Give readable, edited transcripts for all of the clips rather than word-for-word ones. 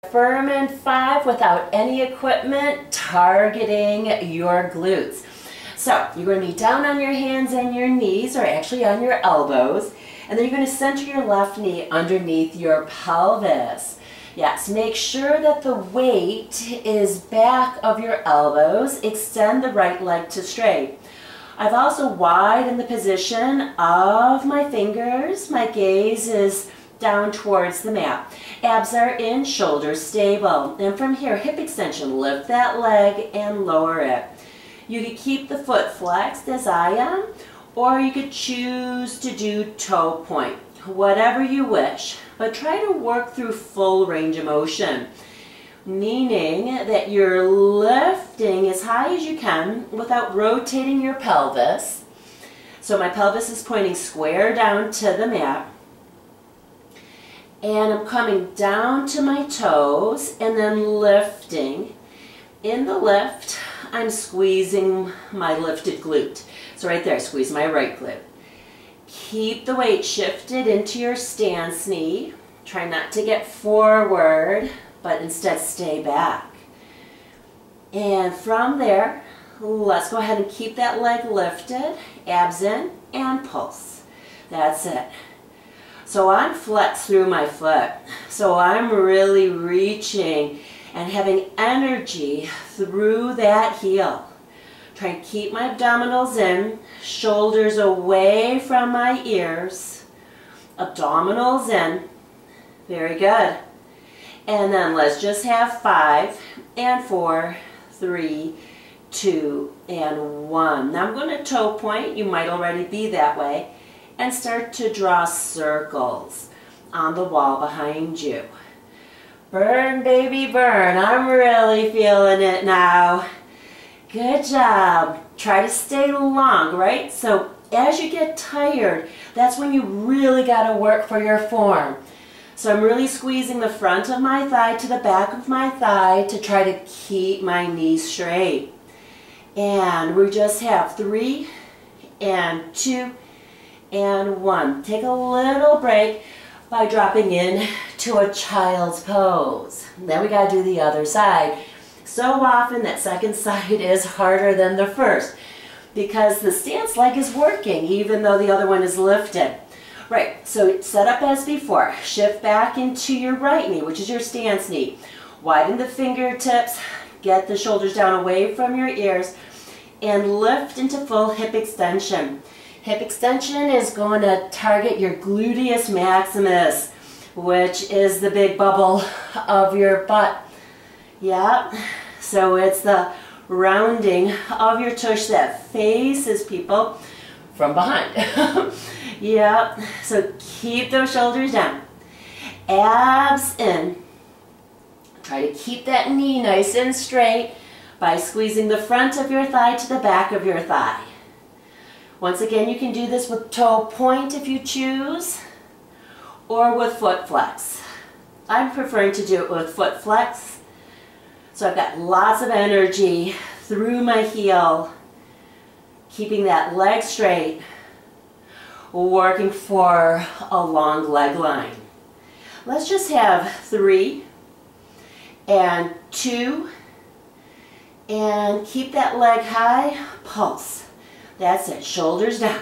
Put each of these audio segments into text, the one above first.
Firm in 5 without any equipment, targeting your glutes. So you're going to be down on your hands and your knees, or actually on your elbows, and then you're going to center your left knee underneath your pelvis. Yes, make sure that the weight is back of your elbows. Extend the right leg to straight. I've also widened the position of my fingers. My gaze is down towards the mat. Abs are in, shoulders stable. And from here, hip extension, lift that leg and lower it. You could keep the foot flexed as I am, or you could choose to do toe point, whatever you wish. But try to work through full range of motion, meaning that you're lifting as high as you can without rotating your pelvis. So my pelvis is pointing square down to the mat. And I'm coming down to my toes and then lifting. In the lift, I'm squeezing my lifted glute. So right there, squeeze my right glute. Keep the weight shifted into your stance knee. Try not to get forward, but instead stay back. And from there, let's go ahead and keep that leg lifted, abs in, and pulse. That's it. So I'm flexed through my foot. So I'm really reaching and having energy through that heel. Try and keep my abdominals in, shoulders away from my ears, abdominals in. Very good. And then let's just have 5 and 4, 3, 2, and 1. Now I'm going to toe point. You might already be that way. And start to draw circles on the wall behind you. Burn, baby, burn. I'm really feeling it now. Good job. Try to stay long, right? So as you get tired, that's when you really got to work for your form. So I'm really squeezing the front of my thigh to the back of my thigh to try to keep my knees straight. And we just have 3 and 2 and 1. Take a little break by dropping in to a child's pose. Then we got to do the other side. So often that second side is harder than the first because the stance leg is working even though the other one is lifted. Right, so set up as before. Shift back into your right knee, which is your stance knee. Widen the fingertips, get the shoulders down away from your ears, and lift into full hip extension. Hip extension is going to target your gluteus maximus, which is the big bubble of your butt. Yep, so it's the rounding of your tush that faces people from behind. Yep, so keep those shoulders down. Abs in. Try to keep that knee nice and straight by squeezing the front of your thigh to the back of your thigh. Once again, you can do this with toe point if you choose, or with foot flex. I'm preferring to do it with foot flex. So I've got lots of energy through my heel, keeping that leg straight, working for a long leg line. Let's just have 3 and 2, and keep that leg high, pulse. That's it, shoulders down,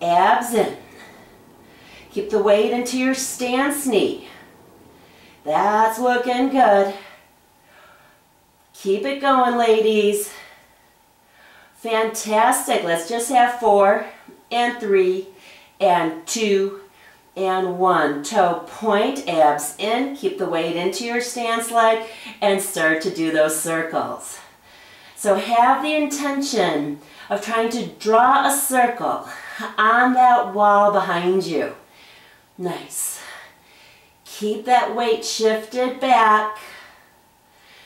abs in. Keep the weight into your stance knee. That's looking good. Keep it going, ladies. Fantastic. Let's just have 4 and 3 and 2 and 1. Toe point, abs in. Keep the weight into your stance leg and start to do those circles. So have the intention of trying to draw a circle on that wall behind you. Nice. Keep that weight shifted back,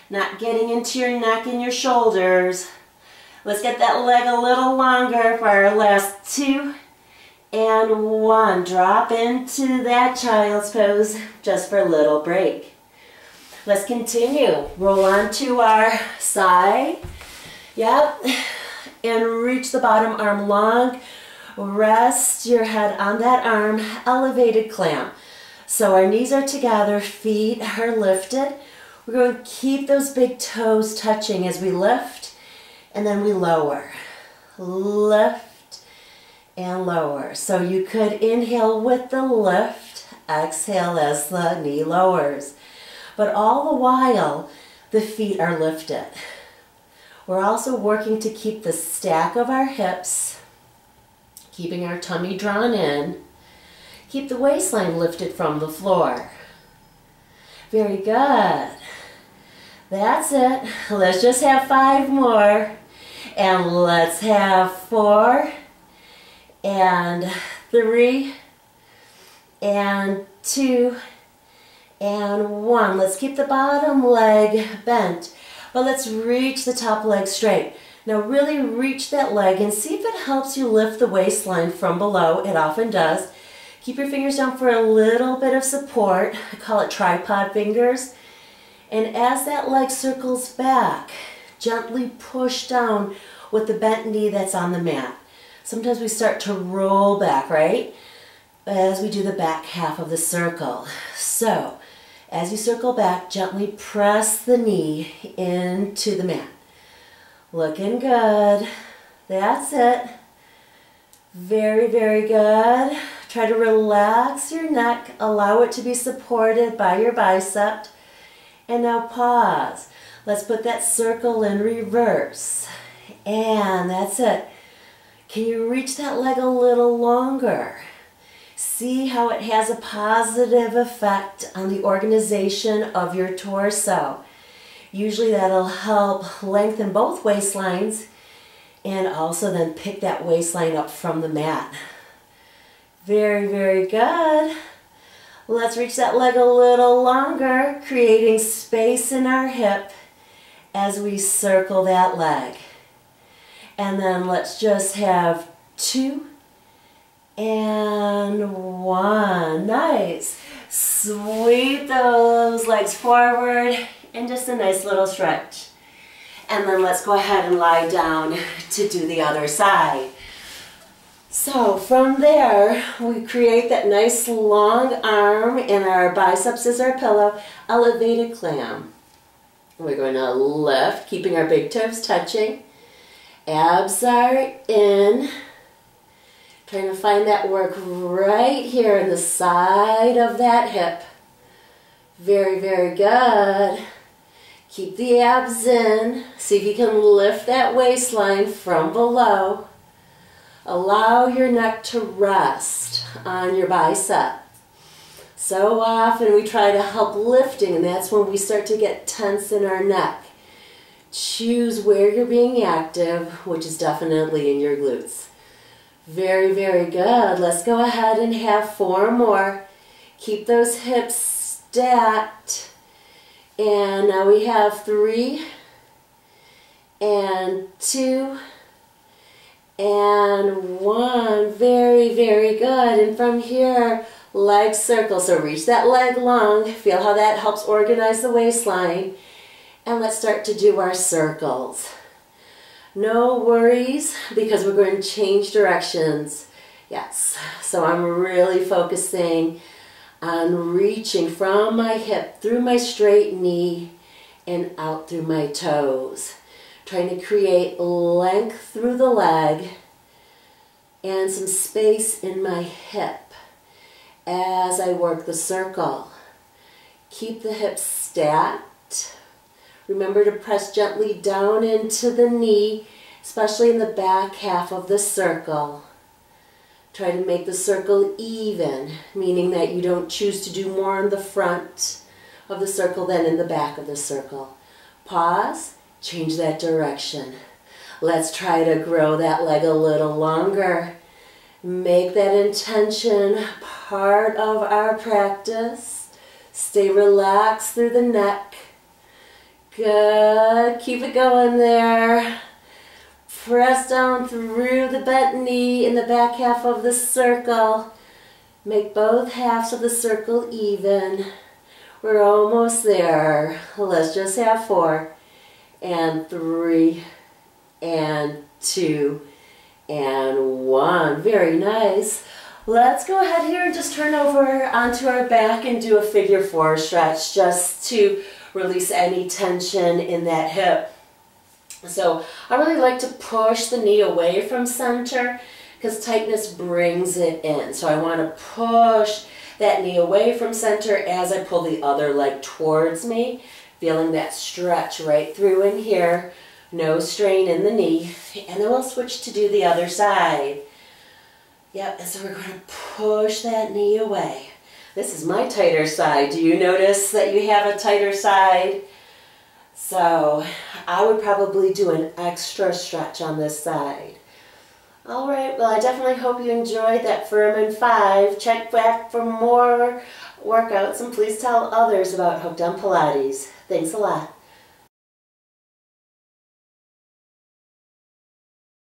not getting into your neck and your shoulders. Let's get that leg a little longer for our last 2 and 1. Drop into that child's pose just for a little break. Let's continue. Roll onto our side. Yep. And reach the bottom arm long. Rest your head on that arm. Elevated clamp. So our knees are together, feet are lifted. We're going to keep those big toes touching as we lift, and then we lower. Lift and lower. So you could inhale with the lift, exhale as the knee lowers. But all the while, the feet are lifted. We're also working to keep the stack of our hips, keeping our tummy drawn in. Keep the waistline lifted from the floor. Very good. That's it. Let's just have 5 more. And let's have 4 and 3 and 2 and 1. Let's keep the bottom leg bent, but let's reach the top leg straight. Now really reach that leg and see if it helps you lift the waistline from below. It often does. Keep your fingers down for a little bit of support. I call it tripod fingers. And as that leg circles back, gently push down with the bent knee that's on the mat. Sometimes we start to roll back, right? As we do the back half of the circle. So, as you circle back, gently press the knee into the mat. Looking good. That's it. Very, very good. Try to relax your neck. Allow it to be supported by your bicep. And now pause. Let's put that circle in reverse. And that's it. Can you reach that leg a little longer? See how it has a positive effect on the organization of your torso. Usually that'll help lengthen both waistlines and also then pick that waistline up from the mat. Very, very good. Let's reach that leg a little longer, creating space in our hip as we circle that leg. And then let's just have 2 and 1. Nice. Sweep those legs forward and just a nice little stretch. And then let's go ahead and lie down to do the other side. So from there, we create that nice long arm and our biceps is our pillow, elevated clam. We're going to lift, keeping our big toes touching. Abs are in. Trying to find that work right here in the side of that hip. Very, very good. Keep the abs in. See if you can lift that waistline from below. Allow your neck to rest on your bicep. So often we try to help lifting, and that's when we start to get tense in our neck. Choose where you're being active, which is definitely in your glutes. Very, very good. Let's go ahead and have 4 more. Keep those hips stacked. And now we have 3 and 2 and 1. Very, very good. And from here, leg circle. So reach that leg long. Feel how that helps organize the waistline. And let's start to do our circles. No worries, because we're going to change directions. Yes. So I'm really focusing on reaching from my hip through my straight knee and out through my toes. Trying to create length through the leg and some space in my hip as I work the circle. Keep the hips stacked. Remember to press gently down into the knee, especially in the back half of the circle. Try to make the circle even, meaning that you don't choose to do more in the front of the circle than in the back of the circle. Pause. Change that direction. Let's try to grow that leg a little longer. Make that intention part of our practice. Stay relaxed through the neck. Good. Keep it going there. Press down through the bent knee in the back half of the circle. Make both halves of the circle even. We're almost there. Let's just have 4. And 3 and 2 and 1. Very nice. Let's go ahead here and just turn over onto our back and do a figure 4 stretch just to release any tension in that hip. So I really like to push the knee away from center because tightness brings it in. So I want to push that knee away from center as I pull the other leg towards me, feeling that stretch right through in here. No strain in the knee. And then we'll switch to do the other side. Yep, and so we're going to push that knee away. This is my tighter side. Do you notice that you have a tighter side? So I would probably do an extra stretch on this side. All right, well, I definitely hope you enjoyed that Furman 5. Check back for more workouts and please tell others about Hooked on Pilates. Thanks a lot.